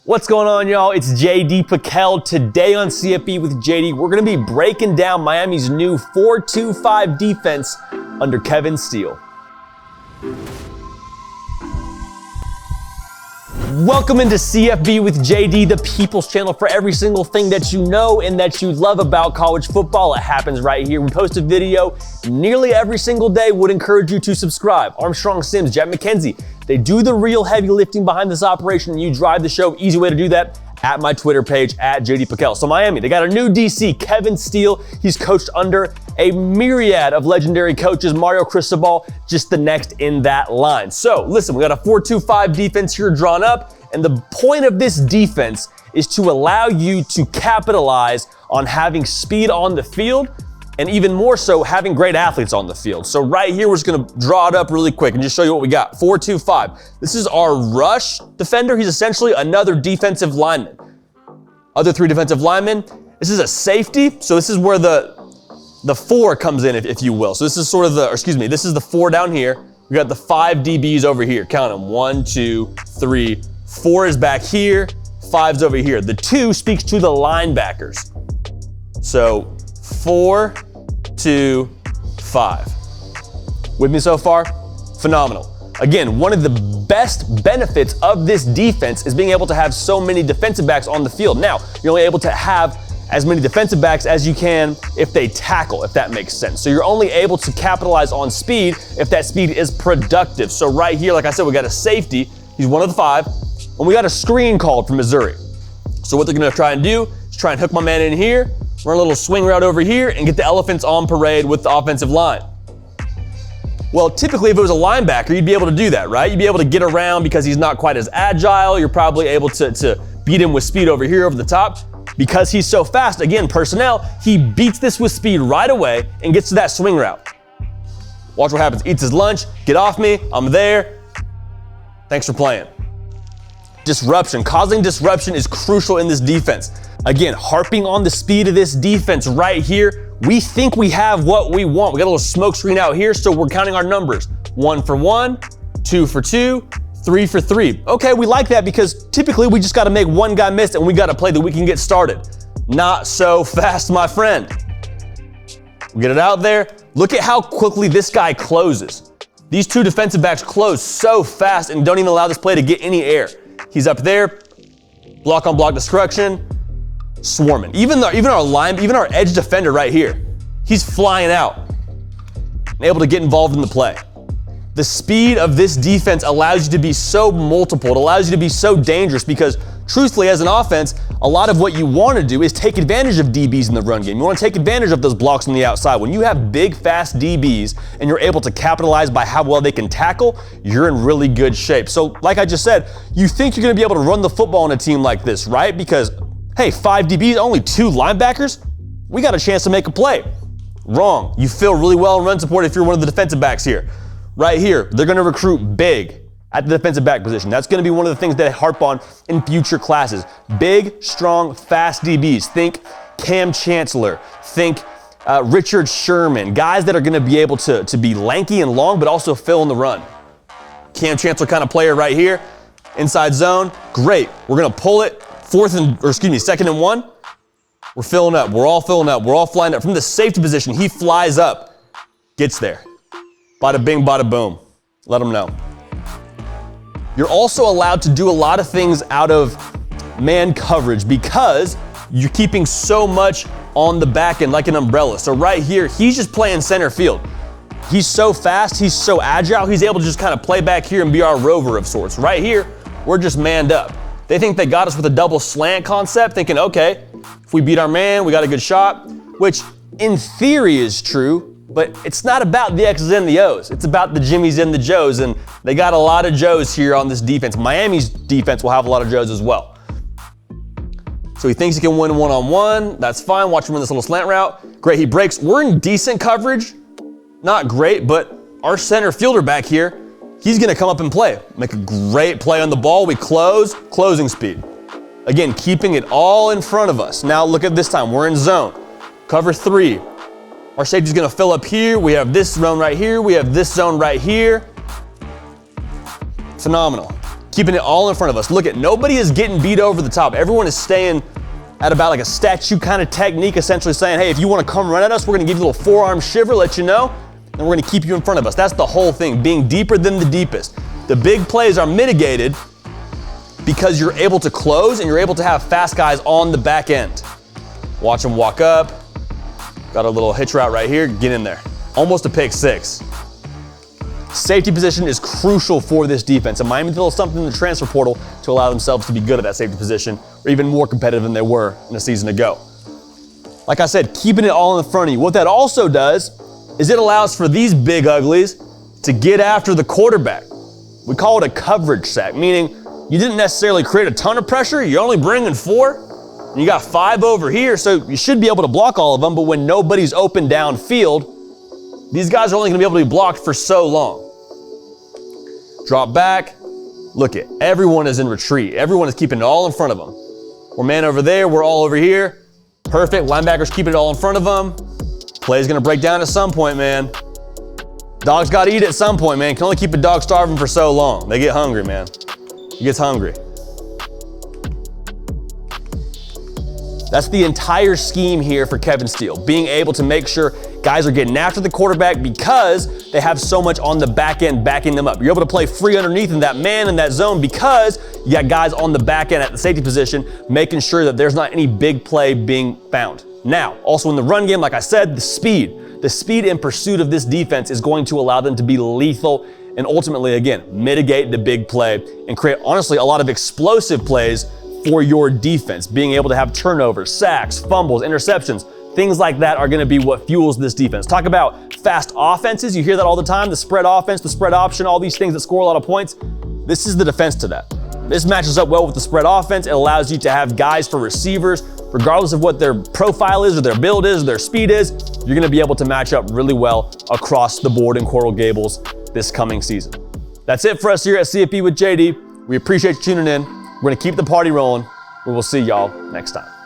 What's going on, y'all? It's JD Piquel. Today on CFB with JD, we're going to be breaking down Miami's new 4-2-5 defense under Kevin Steele. Welcome into CFB with JD, the people's channel for every single thing that you know and that you love about college football. It happens right here. We post a video nearly every single day. Would encourage you to subscribe. Armstrong Sims, Jack McKenzie, they do the real heavy lifting behind this operation, and you drive the show. Easy way to do that at my Twitter page at JD Piquel. So Miami, they got a new DC, Kevin Steele. He's coached under a myriad of legendary coaches. Mario Cristobal, just the next in that line. So listen, we got a 4-2-5 defense here drawn up, and the point of this defense is to allow you to capitalize on having speed on the field, and even more so, having great athletes on the field. So right here, we're just gonna draw it up really quick and just show you what we got. 4-2-5. This is our rush defender. He's essentially another defensive lineman. Other three defensive linemen. This is a safety, so this is where the 4 comes in, if you will. So this is sort of this is the 4 down here. We got the 5 DBs over here. Count them, 1, 2, 3, 4 is back here, 5's over here. The 2 speaks to the linebackers. So 4, 2, 5. With me so far? Phenomenal. Again, one of the best benefits of this defense is being able to have so many defensive backs on the field. Now, you're only able to have as many defensive backs as you can if they tackle, if that makes sense. So you're only able to capitalize on speed if that speed is productive. So right here, like I said, we got a safety. He's one of the 5. And we got a screen called from Missouri. So what they're gonna try and do is try and hook my man in here, run a little swing route over here, and get the elephants on parade with the offensive line. Well, typically if it was a linebacker, you'd be able to do that, right? You'd be able to get around because he's not quite as agile. You're probably able to beat him with speed over here over the top. Because he's so fast, again, personnel, he beats this with speed right away and gets to that swing route. Watch what happens. Eats his lunch, get off me, I'm there. Thanks for playing. Disruption. Causing disruption is crucial in this defense. Again, harping on the speed of this defense right here, we think we have what we want. We got a little smoke screen out here, so we're counting our numbers. 1 for 1, 2 for 2, 3 for 3. Okay, we like that because typically we just gotta make one guy miss and we gotta play that we can get started. Not so fast, my friend. We get it out there. Look at how quickly this guy closes. These 2 defensive backs close so fast and don't even allow this play to get any air. He's up there, block on block destruction, swarming. Even our edge defender right here, he's flying out and able to get involved in the play. The speed of this defense allows you to be so multiple. It allows you to be so dangerous because truthfully, as an offense, a lot of what you want to do is take advantage of DBs in the run game. You want to take advantage of those blocks on the outside. When you have big, fast DBs and you're able to capitalize by how well they can tackle, you're in really good shape. So like I just said, you think you're going to be able to run the football on a team like this, right? Because, hey, 5 DBs, only 2 linebackers, we got a chance to make a play. Wrong. You feel really well in run support if you're one of the defensive backs here. Right here, they're going to recruit big at the defensive back position. That's going to be one of the things that I harp on in future classes. Big, strong, fast DBs. Think Cam Chancellor. Think Richard Sherman. Guys that are going to be able to be lanky and long, but also fill in the run. Cam Chancellor kind of player right here. Inside zone. Great. We're going to pull it. 2nd and 1. We're filling up. We're all filling up. We're all flying up. From the safety position, he flies up. Gets there. Bada bing, bada boom. Let them know. You're also allowed to do a lot of things out of man coverage because you're keeping so much on the back end like an umbrella. So right here, he's just playing center field. He's so fast, he's so agile, he's able to just kind of play back here and be our rover of sorts. Right here, we're just manned up. They think they got us with a double slant concept, thinking, okay, if we beat our man, we got a good shot, which in theory is true. But it's not about the X's and the O's. It's about the Jimmies and the Joes, and they got a lot of Joes here on this defense. Miami's defense will have a lot of Joes as well. So he thinks he can win one-on-one. That's fine. Watch him run this little slant route. Great, he breaks. We're in decent coverage. Not great, but our center fielder back here, he's gonna come up and play. Make a great play on the ball. We closing speed. Again, keeping it all in front of us. Now look at this time, we're in zone. Cover 3. Our safety's gonna fill up here. We have this zone right here. We have this zone right here. Phenomenal. keeping it all in front of us. Look at, nobody is getting beat over the top. Everyone is staying at about like a statue kind of technique, essentially saying, hey, if you want to come run at us, we're going to give you a little forearm shiver, let you know, and we're going to keep you in front of us. That's the whole thing, being deeper than the deepest. The big plays are mitigated because you're able to close and you're able to have fast guys on the back end. Watch them walk up. Got a little hitch route right here, get in there. Almost a pick six. Safety position is crucial for this defense, and Miami did a little something in the transfer portal to allow themselves to be good at that safety position, or even more competitive than they were in a season ago. Like I said, keeping it all in front of you. What that also does is it allows for these big uglies to get after the quarterback. We call it a coverage sack, meaning you didn't necessarily create a ton of pressure, you're only bringing 4, and you got 5 over here, so you should be able to block all of them, but when nobody's open downfield, these guys are only gonna be able to be blocked for so long. Drop back, look it, everyone is in retreat. Everyone is keeping it all in front of them. We're man over there, we're all over here. Perfect, linebackers keeping it all in front of them. Play's gonna break down at some point, man. Dogs gotta eat at some point, man. Can only keep a dog starving for so long. They get hungry, man. He gets hungry. That's the entire scheme here for Kevin Steele, being able to make sure guys are getting after the quarterback because they have so much on the back end backing them up. You're able to play free underneath in that man in that zone because you got guys on the back end at the safety position making sure that there's not any big play being found. Now, also in the run game, like I said, the speed in pursuit of this defense is going to allow them to be lethal and ultimately, again, mitigate the big play and create, honestly, a lot of explosive plays for your defense. Being able to have turnovers, sacks, fumbles, interceptions, things like that are going to be what fuels this defense. Talk about fast offenses. You hear that all the time, the spread offense, the spread option, all these things that score a lot of points. This is the defense to that. This matches up well with the spread offense. It allows you to have guys for receivers, regardless of what their profile is or their build is or their speed is, you're going to be able to match up really well across the board in Coral Gables this coming season. That's it for us here at CFB with JD. We appreciate you tuning in. We're going to keep the party rolling. We will see y'all next time.